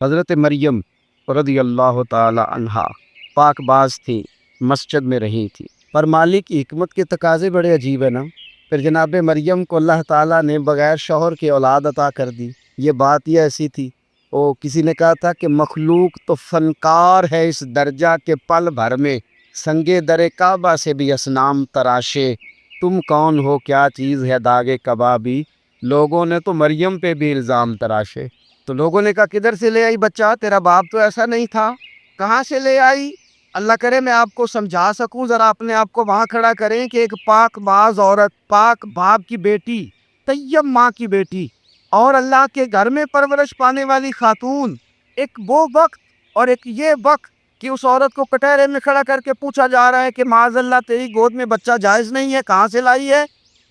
حضرت مریم رضی اللہ تعالی عنہا پاک باز تھی، مسجد میں رہی تھی، پر مالک کی حکمت کے تقاضے بڑے عجیب ہیں نا۔ پھر جناب مریم کو اللہ تعالیٰ نے بغیر شوہر کے اولاد عطا کر دی۔ یہ بات یہ ایسی تھی، کسی نے کہا تھا کہ مخلوق تو فنکار ہے اس درجہ کے پل بھر میں سنگے در کعبہ سے بھی اصنام تراشے، تم کون ہو کیا چیز ہے داغ کبابی، لوگوں نے تو مریم پہ بھی الزام تراشے۔ تو لوگوں نے کہا کدھر سے لے آئی بچہ، تیرا باپ تو ایسا نہیں تھا، کہاں سے لے آئی؟ اللہ کرے میں آپ کو سمجھا سکوں، ذرا اپنے آپ کو وہاں کھڑا کریں کہ ایک پاک باز عورت، پاک باپ کی بیٹی، طیب ماں کی بیٹی اور اللہ کے گھر میں پرورش پانے والی خاتون، ایک وہ وقت اور ایک یہ وقت کہ اس عورت کو کٹہرے میں کھڑا کر کے پوچھا جا رہا ہے کہ معاذ اللہ تیری گود میں بچہ جائز نہیں ہے، کہاں سے لائی ہے؟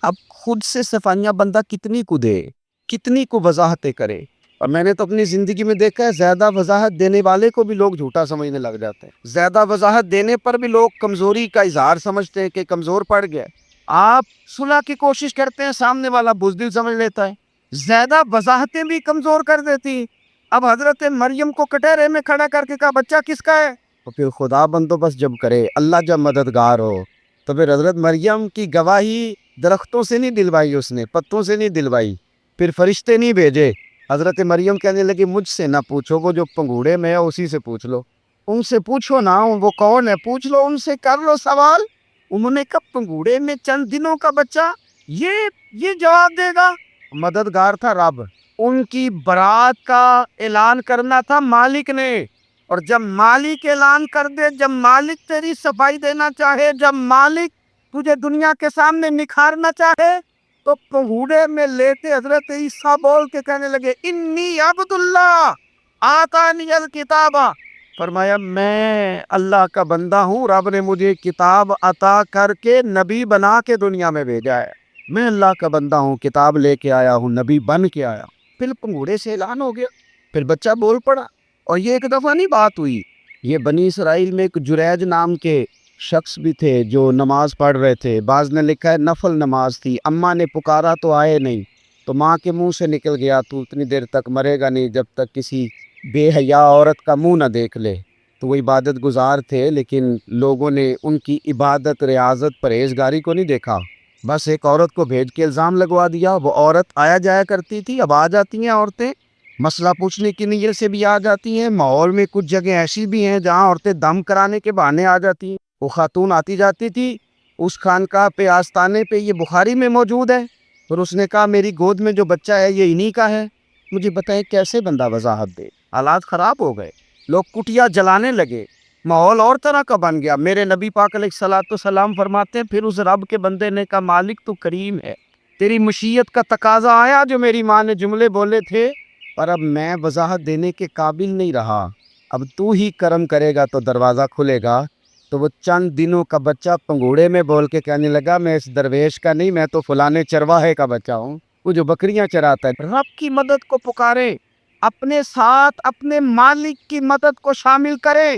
اب خود سے صفائیاں بندہ کتنی کو دے، کتنی کو وضاحتیں کرے۔ اور میں نے تو اپنی زندگی میں دیکھا ہے، زیادہ وضاحت دینے والے کو بھی لوگ جھوٹا سمجھنے لگ جاتے ہیں، زیادہ وضاحت دینے پر بھی لوگ کمزوری کا اظہار سمجھتے ہیں کہ کمزور پڑ گیا۔ آپ صلح کی کوشش کرتے ہیں، سامنے والا بزدل سمجھ لیتا ہے، زیادہ وضاحتیں بھی کمزور کر دیتی۔ اب حضرت مریم کو کٹہرے میں کھڑا کر کے کہا بچہ کس کا ہے؟ تو پھر خدا بندوبست جب کرے، اللہ جب مددگار ہو، تو پھر حضرت مریم کی گواہی درختوں سے نہیں دلوائی، اس نے پتوں سے نہیں دلوائی، پھر فرشتے نہیں بھیجے۔ حضرت مریم کہنے لگی مجھ سے نہ پوچھو، وہ جو پنگوڑے میں ہے اسی سے پوچھ لو، ان سے پوچھو نا، وہ کون ہے پوچھ لو، ان سے کر لو سوال۔ انہوں نے کہا پنگوڑے میں چند دنوں کا بچہ یہ جواب دے گا؟ مددگار تھا رب، ان کی برات کا اعلان کرنا تھا مالک نے، اور جب مالک اعلان کر دے، جب مالک تیری صفائی دینا چاہے، جب مالک تجھے دنیا کے سامنے نکھارنا چاہے، تو پنگوڑے میں لیتے حضرت عیسیٰ بول کے کہنے لگے انی عبد اللہ آتانی الکتاب، فرمایا میں اللہ کا بندہ ہوں، رب نے مجھے کتاب عطا کر کے نبی بنا کے دنیا میں بھیجا ہے، میں اللہ کا بندہ ہوں، کتاب لے کے آیا ہوں، نبی بن کے آیا۔ پھر پنگوڑے سے اعلان ہو گیا، پھر بچہ بول پڑا۔ اور یہ ایک دفعہ نہیں بات ہوئی، یہ بنی اسرائیل میں ایک جریج نام کے شخص بھی تھے جو نماز پڑھ رہے تھے، بعض نے لکھا ہے نفل نماز تھی، اماں نے پکارا تو آئے نہیں، تو ماں کے منہ سے نکل گیا تو اتنی دیر تک مرے گا نہیں جب تک کسی بے حیا عورت کا منہ نہ دیکھ لے۔ تو وہ عبادت گزار تھے، لیکن لوگوں نے ان کی عبادت، ریاضت، پرہیزگاری کو نہیں دیکھا، بس ایک عورت کو بھیج کے الزام لگوا دیا۔ وہ عورت آیا جایا کرتی تھی، اب آ جاتی ہیں عورتیں مسئلہ پوچھنے کی نیت سے بھی آ جاتی ہیں، ماحول میں کچھ جگہ ایسی بھی ہیں جہاں عورتیں دم کرانے کے بہانے آ جاتی ہیں۔ وہ خاتون آتی جاتی تھی، اس خانقاہ پہ آستانے پہ یہ بخاری میں موجود ہے، اور اس نے کہا میری گود میں جو بچہ ہے یہ انہی کا ہے۔ مجھے بتائیں کیسے بندہ وضاحت دے؟ حالات خراب ہو گئے، لوگ کٹیا جلانے لگے، ماحول اور طرح کا بن گیا۔ میرے نبی پاک علیہ الصلوۃ والسلام فرماتے ہیں پھر اس رب کے بندے نے کہا مالک تو کریم ہے، تیری مشیت کا تقاضا آیا جو میری ماں نے جملے بولے تھے، پر اب میں وضاحت دینے کے قابل نہیں رہا، اب تو ہی کرم کرے گا تو دروازہ کھلے گا۔ تو وہ چند دنوں کا بچہ پنگوڑے میں بول کے کہنے لگا میں اس درویش کا نہیں، میں تو فلانے چرواہے کا بچہ ہوں، وہ جو بکریاں چراتا ہے۔ رب کی مدد کو پکارے، اپنے ساتھ اپنے مالک کی مدد کو شامل کرے،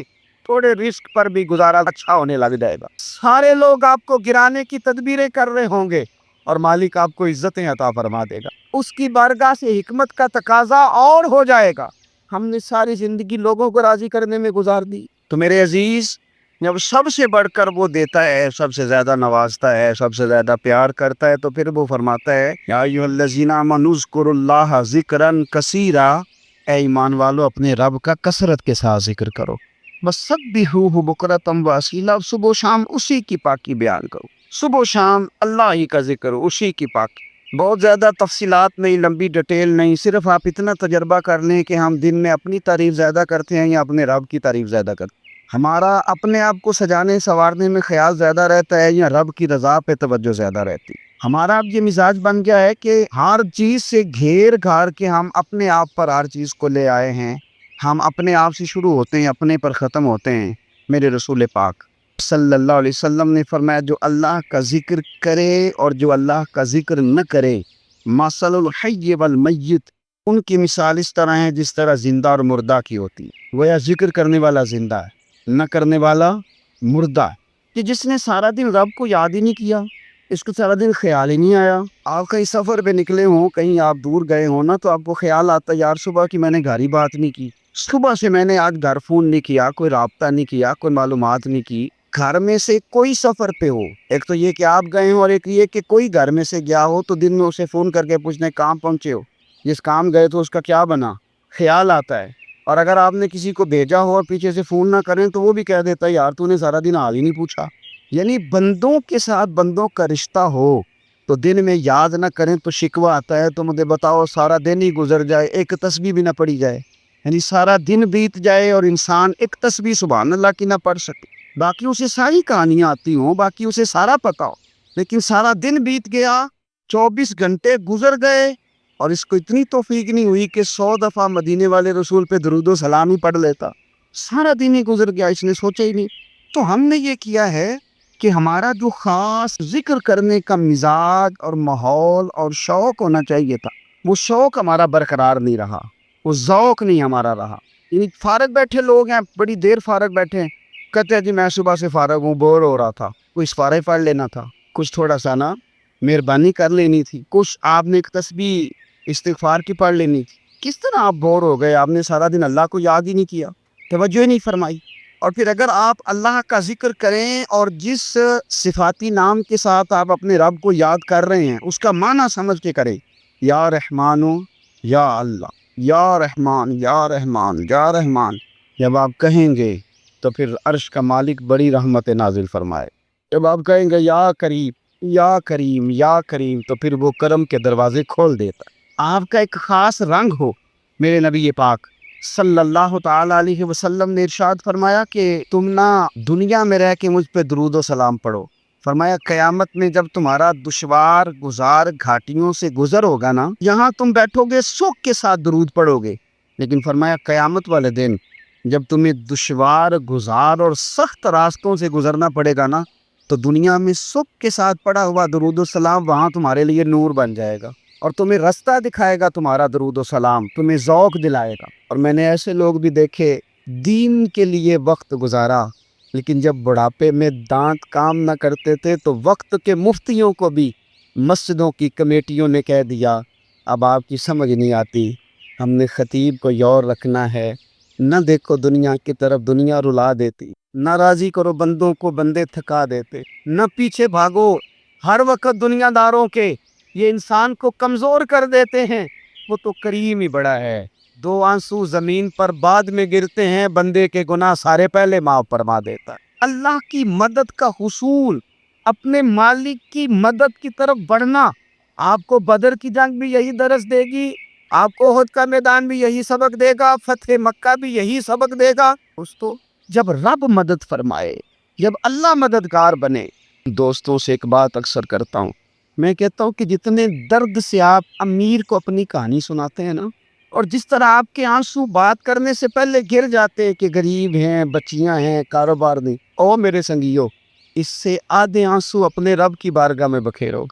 تھوڑے رزق پر بھی گزارا اچھا ہونے لگ جائے گا۔ سارے لوگ آپ کو گرانے کی تدبیریں کر رہے ہوں گے اور مالک آپ کو عزتیں عطا فرما دے گا، اس کی بارگاہ سے حکمت کا تقاضا اور ہو جائے گا۔ ہم نے ساری زندگی لوگوں کو راضی کرنے میں گزار دی۔ تو میرے عزیز، جب سب سے بڑھ کر وہ دیتا ہے، سب سے زیادہ نوازتا ہے، سب سے زیادہ پیار کرتا ہے، تو پھر وہ فرماتا ہے یا ایھا الذین آمنوا اذکروا اللہ ذکرا کثیرا، اے ایمان والو اپنے رب کا کثرت کے ساتھ ذکر کرو، وسبحوہ بکرۃ واصیلا، صبح و شام اسی کی پاکی بیان کرو، صبح و شام اللہ ہی کا ذکر ہو، اسی کی پاکی۔ بہت زیادہ تفصیلات نہیں، لمبی ڈیٹیل نہیں، صرف آپ اتنا تجربہ کر لیں کہ ہم دن میں اپنی تعریف زیادہ کرتے ہیں یا اپنے رب کی تعریف زیادہ کرتے ہیں، ہمارا اپنے آپ کو سجانے سنوارنے میں خیال زیادہ رہتا ہے یا رب کی رضا پہ توجہ زیادہ رہتی ہے۔ ہمارا اب یہ مزاج بن گیا ہے کہ ہر چیز سے گھیر گھار کے ہم اپنے آپ پر ہر چیز کو لے آئے ہیں، ہم اپنے آپ سے شروع ہوتے ہیں، اپنے پر ختم ہوتے ہیں۔ میرے رسول پاک صلی اللہ علیہ وسلم نے فرمایا جو اللہ کا ذکر کرے اور جو اللہ کا ذکر نہ کرے، مثل الحی والمیت، ان کی مثال اس طرح ہے جس طرح زندہ اور مردہ کی ہوتی ہے۔ گویا ذکر کرنے والا زندہ ہے، نہ کرنے والا مردہ ہے۔ کہ جس نے سارا دن رب کو یاد ہی نہیں کیا، اس کو سارا دن خیال ہی نہیں آیا، آپ کہیں سفر پہ نکلے ہوں، کہیں آپ دور گئے ہوں نا، تو آپ کو خیال آتا ہے یار صبح کی میں نے گھر ہی بات نہیں کی، صبح سے میں نے آج گھر فون نہیں کیا، کوئی رابطہ نہیں کیا، کوئی معلومات نہیں کی۔ گھر میں سے کوئی سفر پہ ہو، ایک تو یہ کہ آپ گئے ہو، اور ایک یہ کہ کوئی گھر میں سے گیا ہو تو دن میں اسے فون کر کے پوچھنے کہاں پہنچے ہو، جس کام گئے تو اس کا کیا بنا، خیال آتا ہے۔ اور اگر آپ نے کسی کو بھیجا ہو اور پیچھے سے فون نہ کریں تو وہ بھی کہہ دیتا ہے یار تو نے سارا دن حال ہی نہیں پوچھا۔ یعنی بندوں کے ساتھ بندوں کا رشتہ ہو تو دن میں یاد نہ کریں تو شکوہ آتا ہے، تو مجھے بتاؤ سارا دن ہی گزر جائے ایک تسبیح بھی نہ پڑھی جائے، یعنی سارا دن بیت جائے اور انسان ایک تسبیح سبحان اللہ کی نہ پڑھ سکے، باقی اسے ساری کہانیاں آتی ہوں، باقی اسے سارا پتا ہو، لیکن سارا دن بیت گیا، 24 گھنٹے گزر گئے اور اس کو اتنی توفیق نہیں ہوئی کہ 100 دفعہ مدینے والے رسول پہ درود و سلام ہی پڑھ لیتا، سارا دن ہی گزر گیا، اس نے سوچا ہی نہیں۔ تو ہم نے یہ کیا ہے کہ ہمارا جو خاص ذکر کرنے کا مزاج اور ماحول اور شوق ہونا چاہیے تھا، وہ شوق ہمارا برقرار نہیں رہا، وہ ذوق نہیں ہمارا رہا۔ یعنی فارغ بیٹھے لوگ ہیں، بڑی دیر فارغ بیٹھے ہیں، کہتے ہیں جی میں صبح سے فارغ ہوں، بور ہو رہا تھا، کچھ فارغ پڑھ لینا تھا، کچھ تھوڑا سا نا مہربانی کر لینی تھی، کچھ آپ نے ایک تسبیح استغفار کی پڑھ لینی تھی۔ کس طرح آپ بور ہو گئے؟ آپ نے سارا دن اللہ کو یاد ہی نہیں کیا، توجہ ہی نہیں فرمائی۔ اور پھر اگر آپ اللہ کا ذکر کریں اور جس صفاتی نام کے ساتھ آپ اپنے رب کو یاد کر رہے ہیں اس کا معنی سمجھ کے کریں، یا رحمانو یا اللہ، یا رحمان یا رحمان یا رحمان، جب آپ کہیں گے تو پھر عرش کا مالک بڑی رحمت نازل فرمائے۔ جب آپ کہیں گے یا کریم یا کریم یا کریم تو پھر وہ کرم کے دروازے کھول دیتا ہے۔ آپ کا ایک خاص رنگ ہو۔ میرے نبی پاک صلی اللہ تعالی علیہ وسلم نے ارشاد فرمایا کہ تم نہ دنیا میں رہ کے مجھ پہ درود و سلام پڑھو، فرمایا قیامت میں جب تمہارا دشوار گزار گھاٹیوں سے گزر ہوگا نا، یہاں تم بیٹھو گے سکھ کے ساتھ درود پڑھو گے، لیکن فرمایا قیامت والے دن جب تمہیں دشوار گزار اور سخت راستوں سے گزرنا پڑے گا نا، تو دنیا میں سکھ کے ساتھ پڑھا ہوا درود و سلام وہاں تمہارے لیے نور بن جائے گا، اور تمہیں رستہ دکھائے گا تمہارا درود و سلام، تمہیں ذوق دلائے گا۔ اور میں نے ایسے لوگ بھی دیکھے دین کے لیے وقت گزارا، لیکن جب بڑھاپے میں دانت کام نہ کرتے تھے تو وقت کے مفتیوں کو بھی مسجدوں کی کمیٹیوں نے کہہ دیا اب آپ کی سمجھ نہیں آتی، ہم نے خطیب کو یور رکھنا ہے، نہ دیکھو دنیا کی طرف دنیا رلا دیتی، نہ راضی کرو بندوں کو بندے تھکا دیتے، نہ پیچھے بھاگو ہر وقت دنیا داروں کے، یہ انسان کو کمزور کر دیتے ہیں، وہ تو کریم ہی بڑا ہے، 2 آنسو زمین پر بعد میں گرتے ہیں، بندے کے گناہ سارے پہلے معاف فرما دیتا ہے۔ اللہ کی مدد کا حصول، اپنے مالک کی مدد کی طرف بڑھنا، آپ کو بدر کی جنگ بھی یہی درس دے گی، آپ کو احد کا میدان بھی یہی سبق دے گا، فتح مکہ بھی یہی سبق دے گا۔ دوستو جب رب مدد فرمائے، جب اللہ مددگار بنے، دوستوں سے ایک بات اکثر کرتا ہوں، میں کہتا ہوں کہ جتنے درد سے آپ امیر کو اپنی کہانی سناتے ہیں نا، اور جس طرح آپ کے آنسو بات کرنے سے پہلے گر جاتے ہیں کہ غریب ہیں، بچیاں ہیں، کاروبار نہیں، او میرے سنگیو، اس سے آدھے آنسو اپنے رب کی بارگاہ میں بکھیرو،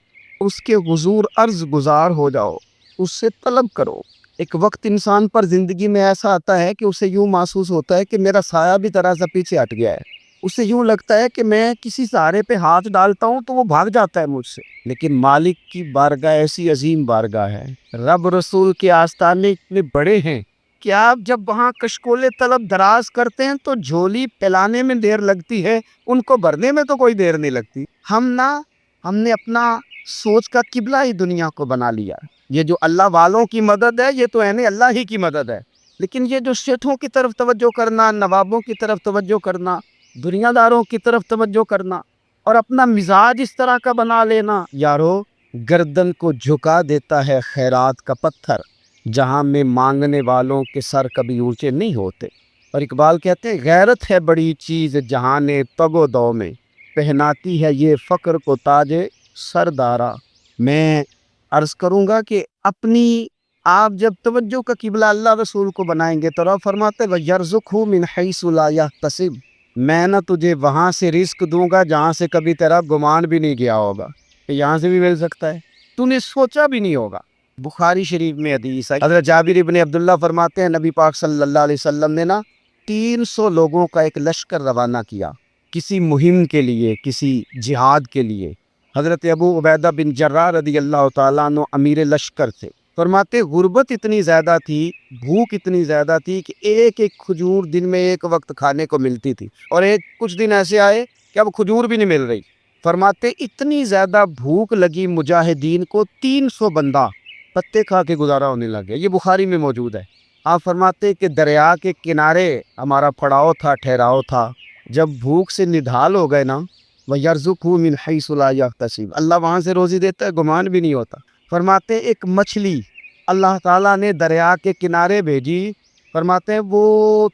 اس کے حضور عرض گزار ہو جاؤ، اس سے طلب کرو۔ ایک وقت انسان پر زندگی میں ایسا آتا ہے کہ اسے یوں محسوس ہوتا ہے کہ میرا سایہ بھی طرح سے پیچھے ہٹ گیا ہے، اسے یوں لگتا ہے کہ میں کسی سہارے پہ ہاتھ ڈالتا ہوں تو وہ بھاگ جاتا ہے مجھ سے، لیکن مالک کی بارگاہ ایسی عظیم بارگاہ ہے، رب رسول کے آستانے اتنے بڑے ہیں کہ آپ جب وہاں کشکول طلب دراز کرتے ہیں تو جھولی پھیلانے میں دیر لگتی ہے، ان کو بھرنے میں تو کوئی دیر نہیں لگتی۔ ہم نے اپنا سوچ کا قبلہ ہی دنیا کو بنا لیا۔ یہ جو اللہ والوں کی مدد ہے یہ تو اللہ ہی کی مدد ہے، لیکن یہ جو شیٹھوں کی طرف توجہ کرنا، نوابوں کی طرف توجہ کرنا، دنیا داروں کی طرف توجہ کرنا اور اپنا مزاج اس طرح کا بنا لینا، یارو گردن کو جھکا دیتا ہے خیرات کا پتھر، جہاں میں مانگنے والوں کے سر کبھی اونچے نہیں ہوتے۔ اور اقبال کہتے ہیں غیرت ہے بڑی چیز جہان تگ و دو میں، پہناتی ہے یہ فقر کو تاج سردارا۔ میں عرض کروں گا کہ اپنی آپ جب توجہ کا قبلہ اللہ رسول کو بنائیں گے تو رب فرماتے ہیں وَيَرْزُقْهُ مِنْ حَيْثُ لَا يَحْتَسِبُ، میں نہ تجھے وہاں سے رزق دوں گا جہاں سے کبھی تیرا گمان بھی نہیں گیا ہوگا کہ یہاں سے بھی مل سکتا ہے، تو نے سوچا بھی نہیں ہوگا۔ بخاری شریف میں حدیث ہے، حضرت جابر ابن عبداللہ فرماتے ہیں نبی پاک صلی اللہ علیہ وسلم نے 300 لوگوں کا ایک لشکر روانہ کیا کسی مہم کے لیے، کسی جہاد کے لیے۔ حضرت ابو عبیدہ بن جراح رضی اللہ تعالیٰ عنہ امیر لشکر تھے، فرماتے غربت اتنی زیادہ تھی، بھوک اتنی زیادہ تھی کہ ایک ایک کھجور دن میں ایک وقت کھانے کو ملتی تھی، اور کچھ دن ایسے آئے کہ اب کھجور بھی نہیں مل رہی۔ فرماتے اتنی زیادہ بھوک لگی مجاہدین کو، 300 بندہ پتے کھا کے گزارا ہونے لگے۔ یہ بخاری میں موجود ہے۔ آپ فرماتے کہ دریا کے کنارے ہمارا پڑاؤ تھا، ٹھہراؤ تھا۔ جب بھوک سے نڈھال ہو گئے نا، وَيَرْزُقْهُ مِنْ حَيْثُ لَا يَحْتَسِبُ، اللہ وہاں سے روزی دیتا ہے، گمان بھی نہیں ہوتا۔ فرماتے ایک مچھلی اللہ تعالیٰ نے دریا کے کنارے بھیجی، فرماتے ہیں وہ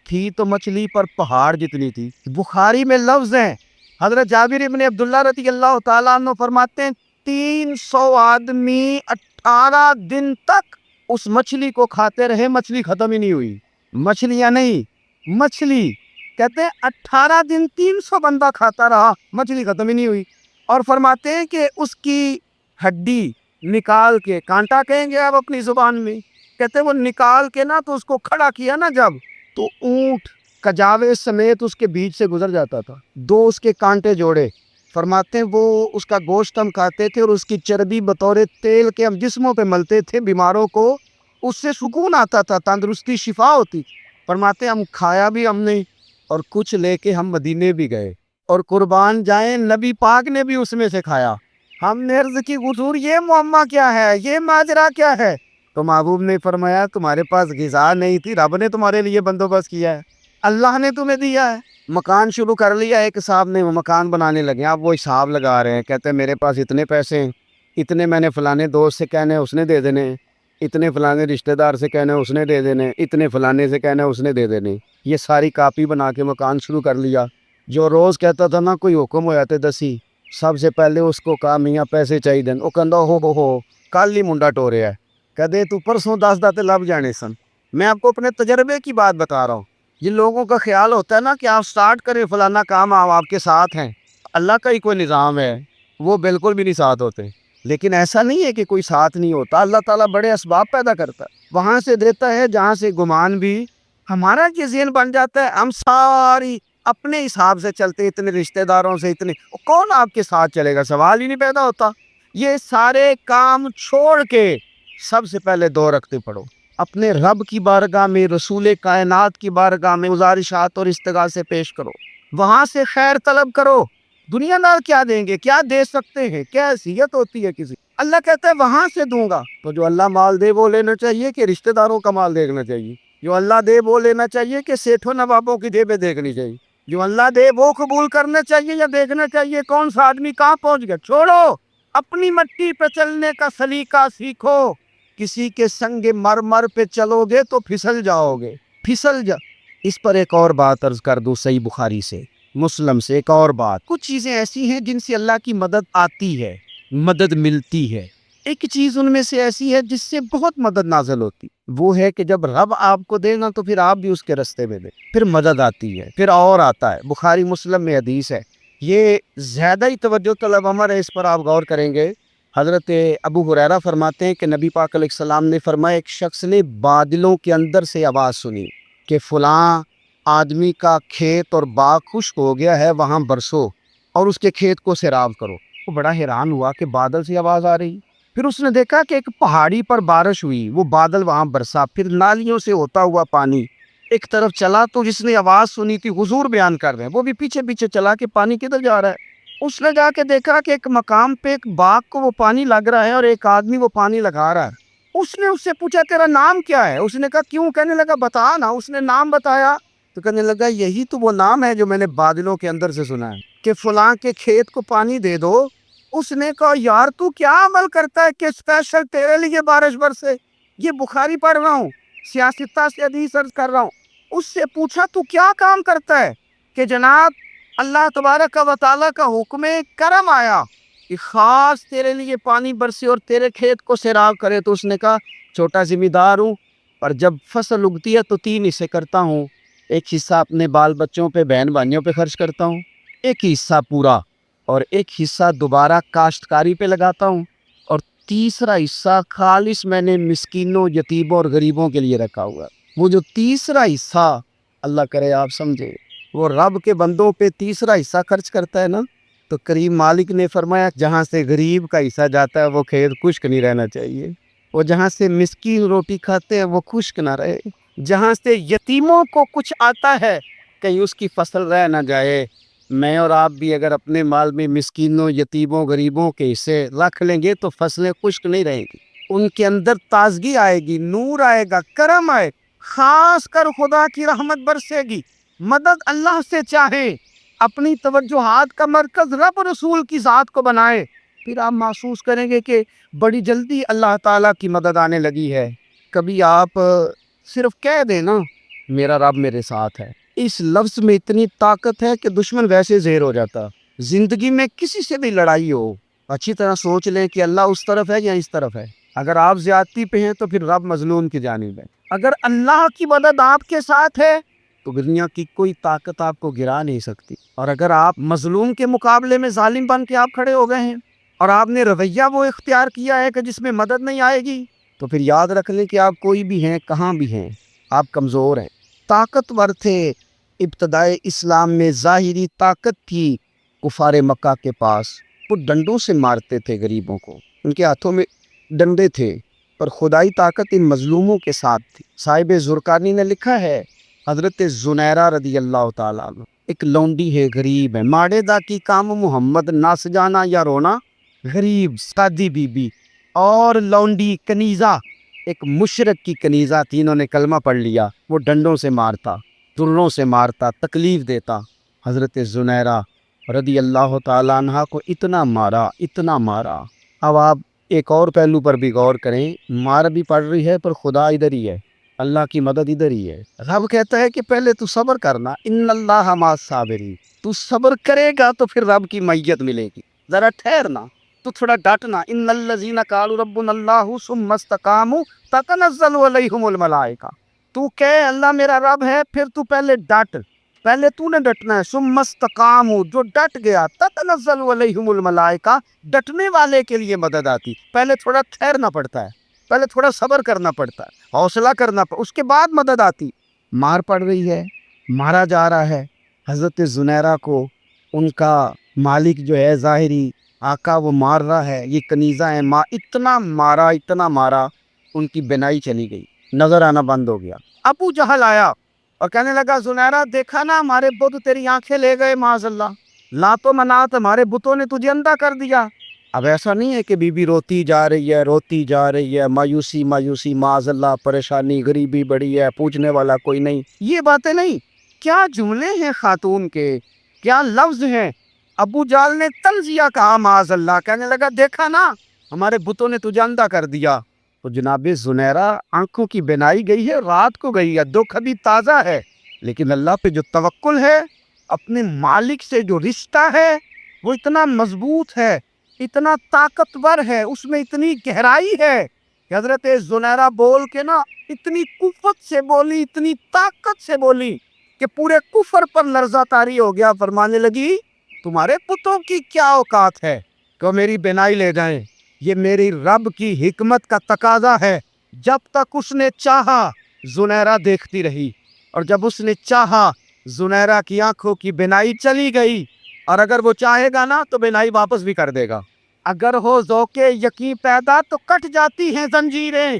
تھی تو مچھلی پر پہاڑ جتنی تھی۔ بخاری میں لفظ ہیں، حضرت جابر ابن عبداللہ رضی اللہ تعالیٰ عنہ فرماتے ہیں 300 آدمی 18 دن تک اس مچھلی کو کھاتے رہے، مچھلی ختم ہی نہیں ہوئی۔ مچھلیاں نہیں، مچھلی، کہتے ہیں 18 دن 300 بندہ کھاتا رہا، مچھلی ختم ہی نہیں ہوئی۔ اور فرماتے ہیں کہ اس کی ہڈی نکال کے، کانٹا کہیں گے آپ اپنی زبان میں، کہتے ہیں وہ نکال کے نا تو اس کو کھڑا کیا نا جب، تو اونٹ کجاوے سمیت اس کے بیچ سے گزر جاتا تھا، 2 اس کے کانٹے جوڑے۔ فرماتے ہیں وہ اس کا گوشت ہم کھاتے تھے اور اس کی چربی بطور تیل کے ہم جسموں پہ ملتے تھے، بیماروں کو اس سے سکون آتا تھا، تندرستی شفا ہوتی۔ فرماتے ہیں ہم کھایا بھی ہم نے، اور کچھ لے کے ہم مدینے بھی گئے، اور قربان جائیں نبی پاک نے بھی اس میں سے کھایا۔ ہم نے عرض کی حضور یہ معمہ کیا ہے، یہ ماجرا کیا ہے؟ تو محبوب نے فرمایا تمہارے پاس غذا نہیں تھی، رب نے تمہارے لیے بندوبست کیا ہے، اللہ نے تمہیں دیا ہے۔ مکان شروع کر لیا، ایک صاحب نے وہ مکان بنانے لگے، آپ وہ حساب لگا رہے ہیں، کہتے ہیں میرے پاس اتنے پیسے ہیں، اتنے میں نے فلانے دوست سے کہنے اس نے دے دینے، اتنے فلانے رشتہ دار سے کہنے اس نے دے دینے، اتنے فلانے سے کہنے اس نے دے دینے۔ یہ ساری کاپی بنا کے مکان شروع کر لیا۔ جو روز کہتا تھا نا کوئی حکم ہو جاتے دسی، سب سے پہلے اس کو کہا میاں پیسے چاہیے دن، وہ کہندا ہو کل ہی منڈا ٹوریا ہے، کہدے تو پرسوں 10 داتے لب جانے سن۔ میں آپ کو اپنے تجربے کی بات بتا رہا ہوں۔ جن لوگوں کا خیال ہوتا ہے نا کہ آپ سٹارٹ کریں فلانا کام، آپ کے ساتھ ہیں، اللہ کا ہی کوئی نظام ہے، وہ بالکل بھی نہیں ساتھ ہوتے۔ لیکن ایسا نہیں ہے کہ کوئی ساتھ نہیں ہوتا، اللہ تعالیٰ بڑے اسباب پیدا کرتا ہے، وہاں سے دیتا ہے جہاں سے گمان بھی۔ ہمارا یہ ذہن بن جاتا ہے ہم ساری اپنے حساب سے چلتے، اتنے رشتہ داروں سے، اتنے کون آپ کے ساتھ چلے گا، سوال ہی نہیں پیدا ہوتا۔ یہ سارے کام چھوڑ کے سب سے پہلے 2 رکعتیں پڑھو، اپنے رب کی بارگاہ میں، رسول کائنات کی بارگاہ میں گزارشات اور استغاثے پیش کرو، وہاں سے خیر طلب کرو۔ دنیا دار کیا دیں گے، کیا دے سکتے ہیں، کیا حیثیت ہوتی ہے کسی، اللہ کہتا ہے وہاں سے دوں گا۔ تو جو اللہ مال دے وہ لینا چاہیے کہ رشتہ داروں کا مال دیکھنا چاہیے؟ جو اللہ دے وہ لینا چاہیے کہ سیٹھوں نوابوں کی جیبیں دیکھنی چاہیے؟ جو اللہ دے وہ قبول کرنا چاہیے یا دیکھنا چاہیے کون سا آدمی کہاں پہنچ گیا؟ چھوڑو، اپنی مٹی پہ چلنے کا سلیقہ سیکھو۔ کسی کے سنگ مرمر پہ چلو گے تو پھسل جاؤ گے، پھسل جا۔ اس پر ایک اور بات عرض کر دوں، صحیح بخاری سے، مسلم سے ایک اور بات، کچھ چیزیں ایسی ہیں جن سے اللہ کی مدد آتی ہے، مدد ملتی ہے۔ ایک چیز ان میں سے ایسی ہے جس سے بہت مدد نازل ہوتی، وہ ہے کہ جب رب آپ کو دے نا تو پھر آپ بھی اس کے رستے میں دے، پھر مدد آتی ہے، پھر اور آتا ہے۔ بخاری مسلم میں حدیث ہے، یہ زیادہ ہی توجہ طلب عمر ہے، اس پر آپ غور کریں گے۔ حضرت ابو ہریرہ فرماتے ہیں کہ نبی پاک علیہ السلام نے فرمایا ایک شخص نے بادلوں کے اندر سے آواز سنی کہ فلاں آدمی کا کھیت اور باغ خشک ہو گیا ہے، وہاں برسو اور اس کے کھیت کو سیراب کرو۔ وہ بڑا حیران ہوا کہ بادل سے آواز آ رہی، پھر اس نے دیکھا کہ ایک پہاڑی پر بارش ہوئی، وہ بادل وہاں برسا، پھر نالیوں سے ہوتا ہوا پانی ایک طرف چلا، تو جس نے آواز سنی تھی، حضور بیان کر رہے ہیں، وہ بھی پیچھے پیچھے چلا کہ پانی کدھر جا رہا ہے۔ اس نے جا کے دیکھا کہ ایک مقام پہ ایک باغ کو وہ پانی لگ رہا ہے اور ایک آدمی وہ پانی لگا رہا ہے۔ اس نے اس سے پوچھا تیرا نام کیا ہے؟ اس نے کہا کیوں؟ کہنے لگا بتا نا۔ اس نے نام بتایا تو کہنے لگا یہی تو وہ نام ہے جو میں نے بادلوں کے اندر سے سنا ہے کہ فلاں کے کھیت کو پانی دے دو۔ اس نے کہا یار تو کیا عمل کرتا ہے کہ اسپیشل تیرے لیے بارش برسے؟ یہ بخاری پڑھ رہا ہوں، سیاستہ سے حدیث عرض کر رہا ہوں۔ اس سے پوچھا تو کیا کام کرتا ہے کہ جناب اللہ تبارک و تعالیٰ کا حکم کرم آیا کہ خاص تیرے لیے پانی برسے اور تیرے کھیت کو سیراب کرے؟ تو اس نے کہا چھوٹا ذمہ دار ہوں، اور جب فصل اگتی ہے تو 3 حصے کرتا ہوں، ایک حصہ اپنے بال بچوں پہ، بہن بھائیوں پہ خرچ کرتا ہوں، ایک حصہ پورا، اور ایک حصہ دوبارہ کاشتکاری پہ لگاتا ہوں، اور تیسرا حصہ خالص میں نے مسکینوں، یتیموں اور غریبوں کے لیے رکھا ہوا۔ وہ جو تیسرا حصہ، اللہ کرے آپ سمجھے، وہ رب کے بندوں پہ تیسرا حصہ خرچ کرتا ہے نا، تو کریم مالک نے فرمایا جہاں سے غریب کا حصہ جاتا ہے وہ کھیت خشک نہیں رہنا چاہیے، وہ جہاں سے مسکین روٹی کھاتے ہیں وہ خشک نہ رہے، جہاں سے یتیموں کو کچھ آتا ہے کہیں اس کی فصل رہ نہ جائے۔ میں اور آپ بھی اگر اپنے مال میں مسکینوں، یتیموں، غریبوں کے حصے رکھ لیں گے تو فصلیں خشک نہیں رہیں گی، ان کے اندر تازگی آئے گی، نور آئے گا، کرم آئے، خاص کر خدا کی رحمت برسے گی، مدد اللہ سے چاہیں، اپنی توجہات کا مرکز رب رسول کی ذات کو بنائے، پھر آپ محسوس کریں گے کہ بڑی جلدی اللہ تعالیٰ کی مدد آنے لگی ہے۔ کبھی آپ صرف کہہ دیں نا میرا رب میرے ساتھ ہے، اس لفظ میں اتنی طاقت ہے کہ دشمن ویسے زہر ہو جاتا۔ زندگی میں کسی سے بھی لڑائی ہو، اچھی طرح سوچ لیں کہ اللہ اس طرف ہے یا اس طرف ہے۔ اگر آپ زیادتی پہ ہیں تو پھر رب مظلوم کی جانب ہے۔ اگر اللہ کی مدد آپ کے ساتھ ہے تو دنیا کی کوئی طاقت آپ کو گرا نہیں سکتی، اور اگر آپ مظلوم کے مقابلے میں ظالم بن کے آپ کھڑے ہو گئے ہیں اور آپ نے رویہ وہ اختیار کیا ہے کہ جس میں مدد نہیں آئے گی، تو پھر یاد رکھ لیں کہ آپ کوئی بھی ہیں، کہاں بھی ہیں، آپ کمزور ہیں۔ طاقتور تھے ابتدائے اسلام میں، ظاہری طاقت تھی کفار مکہ کے پاس، وہ ڈنڈوں سے مارتے تھے غریبوں کو، ان کے ہاتھوں میں ڈنڈے تھے، پر خدائی طاقت ان مظلوموں کے ساتھ تھی۔ صاحب زرقانی نے لکھا ہے، حضرت زنیرہ رضی اللہ تعالیٰ عنہ ایک لونڈی ہے، غریب ہے، ماڑے دا کی کام محمد نس جانا یا رونا، غریب سادی بی بی اور لونڈی کنیزہ، ایک مشرک کی کنیزہ تھی، انہوں نے کلمہ پڑھ لیا، وہ ڈنڈوں سے مارتا، دروں سے مارتا، تکلیف دیتا۔ حضرت زنیرہ رضی اللہ تعالیٰ عنہ کو اتنا مارا، اتنا مارا۔ اب آپ ایک اور پہلو پر بھی غور کریں، مار بھی پڑ رہی ہے پر خدا ادھر ہی ہے، اللہ کی مدد ادھر ہی ہے۔ رب کہتا ہے کہ پہلے تو صبر کرنا، ان اللہ مع الصابرین، تو صبر کرے گا تو پھر رب کی معیت ملے گی، ذرا ٹھہرنا، تو تھوڑا ڈٹنا، ان الذین قالوا ربنا اللہ ثم استقاموا تتنزل علیہم الملائکہ، تو کہے اللہ میرا رب ہے، پھر تو پہلے ڈٹ، پہلے تو نے ڈٹنا ہے، ثم استقاموا، جو ڈٹ گیا، تتنزل علیہم الملائکہ، ڈٹنے والے کے لیے مدد آتی، پہلے تھوڑا ٹھہرنا پڑتا ہے، پہلے تھوڑا صبر کرنا پڑتا ہے، حوصلہ کرنا پڑتا، اس کے بعد مدد آتی۔ مار پڑ رہی ہے، مارا جا رہا ہے، حضرت زنیرہ کو ان کا مالک جو ہے ظاہری آقا وہ مار رہا ہے، یہ کنیزہ ہے، ماں اتنا مارا، اتنا مارا، ان کی بینائی چلی گئی، نظر آنا بند ہو گیا۔ ابو جہل آیا اور کہنے لگا زنیرہ دیکھا نا ہمارے بت تیری آنکھیں لے گئے، معاذ اللہ، لات و منات ہمارے بتوں نے تجھے اندھا کر دیا۔ اب ایسا نہیں ہے کہ بی بی روتی جا رہی ہے، روتی جا رہی ہے، مایوسی مایوسی، معاذ اللہ، پریشانی، غریبی بڑی ہے، پوچھنے والا کوئی نہیں، یہ باتیں نہیں، کیا جملے ہیں خاتون کے، کیا لفظ ہیں۔ ابو جال نے تنزیہ کہا، معاذ اللہ، کہنے لگا دیکھا نا ہمارے بتوں نے تجھے اندھا کر دیا۔ تو جناب زنیرہ آنکھوں کی بینائی گئی ہے، رات کو گئی ہے، دکھ ابھی تازہ ہے، لیکن اللہ پہ جو توکل ہے، اپنے مالک سے جو رشتہ ہے وہ اتنا مضبوط ہے، اتنا طاقتور ہے، اس میں اتنی گہرائی ہے کہ حضرت زنیرہ بول کے نا اتنی قوت سے بولی، اتنی طاقت سے بولی کہ پورے کفر پر لرزہ طاری ہو گیا، فرمانے لگی تمہارے پتوں کی کیا اوقات ہے کہ میری بینائی لے جائیں، یہ میری رب کی حکمت کا تقاضا ہے، جب تک اس نے چاہا زنیرہ دیکھتی رہی، اور جب اس نے چاہا زنیرہ کی آنکھوں کی بینائی چلی گئی، اور اگر وہ چاہے گا نا تو بینائی واپس بھی کر دے گا، اگر ہو ذوق یقین پیدا تو کٹ جاتی ہیں زنجیریں،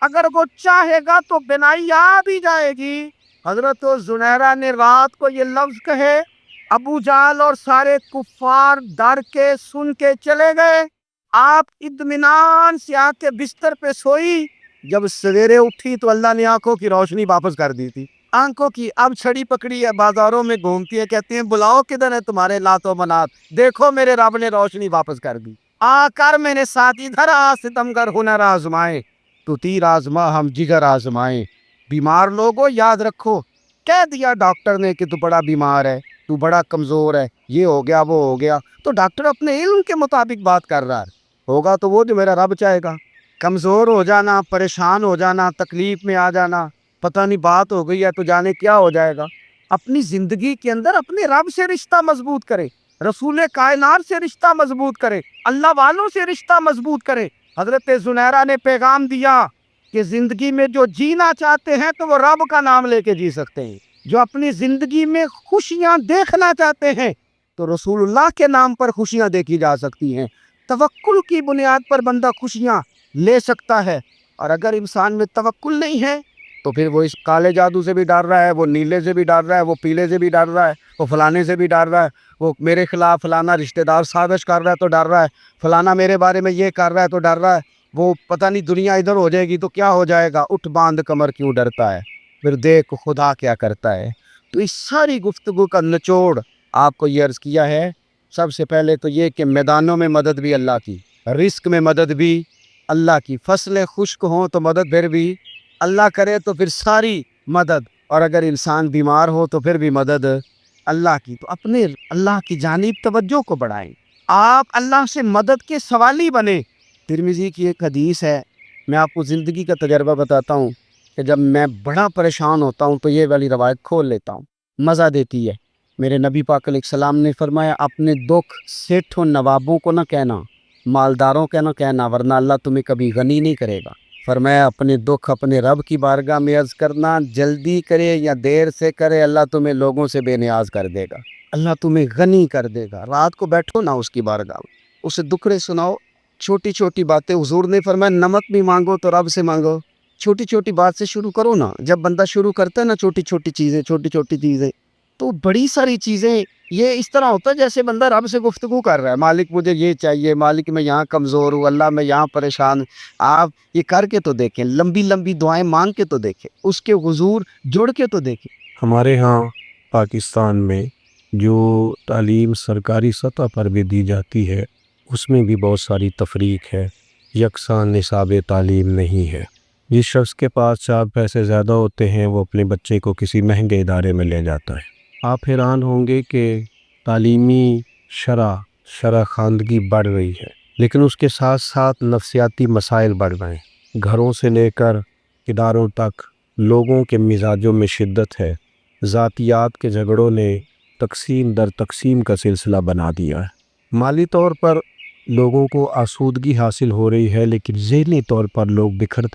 اگر وہ چاہے گا تو بینائی آ بھی جائے گی۔ حضرت زنیرہ نے رات کو یہ لفظ کہے، ابو جال اور سارے کفار ڈر کے سن کے چلے گئے، آپ اطمینان سے آ کے بستر پہ سوئی، جب سویرے اٹھی تو اللہ نے آنکھوں کی روشنی واپس کر دی تھی، آنکھوں کی اب چھڑی پکڑی ہے، بازاروں میں گھومتی ہے، کہتی ہیں بلاؤ کدھر ہے تمہارے لات و منات، دیکھو میرے رب نے روشنی واپس کر دی، آ کر میرے ساتھ ادھر آ ستمگر ہنر آزمائے، تو تیر آزما ہم جگر آزمائے۔ بیمار لوگوں یاد رکھو، کہہ دیا ڈاکٹر نے کہ تو بڑا بیمار ہے، تو بڑا کمزور ہے، یہ ہو گیا وہ ہو گیا، تو ڈاکٹر اپنے علم کے مطابق بات کر رہا ہے، ہوگا تو وہ جو میرا رب چاہے گا۔ کمزور ہو جانا، پریشان ہو جانا، تکلیف میں آ جانا، پتہ نہیں بات ہو گئی ہے تو جانے کیا ہو جائے گا، اپنی زندگی کے اندر اپنے رب سے رشتہ مضبوط کرے، رسول کائنات سے رشتہ مضبوط کرے، اللہ والوں سے رشتہ مضبوط کرے۔ حضرت زنیرہ نے پیغام دیا کہ زندگی میں جو جینا چاہتے ہیں تو وہ رب کا نام لے کے جی سکتے ہیں، جو اپنی زندگی میں خوشیاں دیکھنا چاہتے ہیں تو رسول اللہ کے نام پر خوشیاں دیکھی جا سکتی ہیں، توکل کی بنیاد پر بندہ خوشیاں لے سکتا ہے، اور اگر انسان میں توکل نہیں ہے تو پھر وہ اس کالے جادو سے بھی ڈر رہا ہے، وہ نیلے سے بھی ڈر رہا ہے، وہ پیلے سے بھی ڈر رہا ہے، وہ فلانے سے بھی ڈر رہا ہے، وہ میرے خلاف فلانا رشتہ دار سازش کر رہا ہے تو ڈر رہا ہے، فلانا میرے بارے میں یہ کر رہا ہے تو ڈر رہا ہے، وہ پتہ نہیں دنیا ادھر ہو جائے گی تو کیا ہو جائے گا، اٹھ باندھ کمر کیوں ڈرتا ہے، پھر دیکھ خدا کیا کرتا ہے۔ تو اس ساری گفتگو کا نچوڑ آپ کو یہ عرض کیا ہے، سب سے پہلے تو یہ کہ میدانوں میں مدد بھی اللہ کی، رزق میں مدد بھی اللہ کی، فصلیں خشک ہوں تو مدد پھر بھی اللہ کرے، تو پھر ساری مدد، اور اگر انسان بیمار ہو تو پھر بھی مدد اللہ کی۔ تو اپنے اللہ کی جانب توجہ کو بڑھائیں، آپ اللہ سے مدد کے سوالی بنیں۔ ترمذی کی ایک حدیث ہے، میں آپ کو زندگی کا تجربہ بتاتا ہوں کہ جب میں بڑا پریشان ہوتا ہوں تو یہ والی روایت کھول لیتا ہوں، مزہ دیتی ہے۔ میرے نبی پاک علیہ السلام نے فرمایا، اپنے دکھ سیٹھوں نوابوں کو نہ کہنا، مالداروں کو نہ کہنا، ورنہ اللہ تمہیں کبھی غنی نہیں کرے گا۔ فرمایا اپنے دکھ اپنے رب کی بارگاہ میں عرض کرنا، جلدی کرے یا دیر سے کرے اللہ تمہیں لوگوں سے بے نیاز کر دے گا، اللہ تمہیں غنی کر دے گا۔ رات کو بیٹھو نا اس کی بارگاہ میں، اسے دکھڑے سناؤ، چھوٹی چھوٹی باتیں، حضور نے فرمایا نمک بھی مانگو تو رب سے مانگو، چھوٹی چھوٹی بات سے شروع کرو نا۔ جب بندہ شروع کرتا ہے نا چھوٹی چھوٹی چیزیں تو بڑی ساری چیزیں، یہ اس طرح ہوتا ہے جیسے بندہ رب سے گفتگو کر رہا ہے، مالک مجھے یہ چاہیے، مالک میں یہاں کمزور ہوں، اللہ میں یہاں پریشان ہوں۔ آپ یہ کر کے تو دیکھیں، لمبی لمبی دعائیں مانگ کے تو دیکھیں، اس کے حضور جڑ کے تو دیکھیں۔ ہمارے ہاں پاکستان میں جو تعلیم سرکاری سطح پر بھی دی جاتی ہے اس میں بھی بہت ساری تفریق ہے، یکساں نصاب تعلیم نہیں ہے۔ جس شخص کے پاس 4 پیسے زیادہ ہوتے ہیں وہ اپنے بچے کو کسی مہنگے ادارے میں لے جاتا ہے۔ آپ حیران ہوں گے کہ تعلیمی شرح خواندگی بڑھ رہی ہے، لیکن اس کے ساتھ ساتھ نفسیاتی مسائل بڑھ رہے ہیں۔ گھروں سے لے کر اداروں تک لوگوں کے مزاجوں میں شدت ہے، ذاتیات کے جھگڑوں نے تقسیم در تقسیم کا سلسلہ بنا دیا ہے۔ مالی طور پر لوگوں کو آسودگی حاصل ہو رہی ہے، لیکن ذہنی طور پر لوگ بکھرتے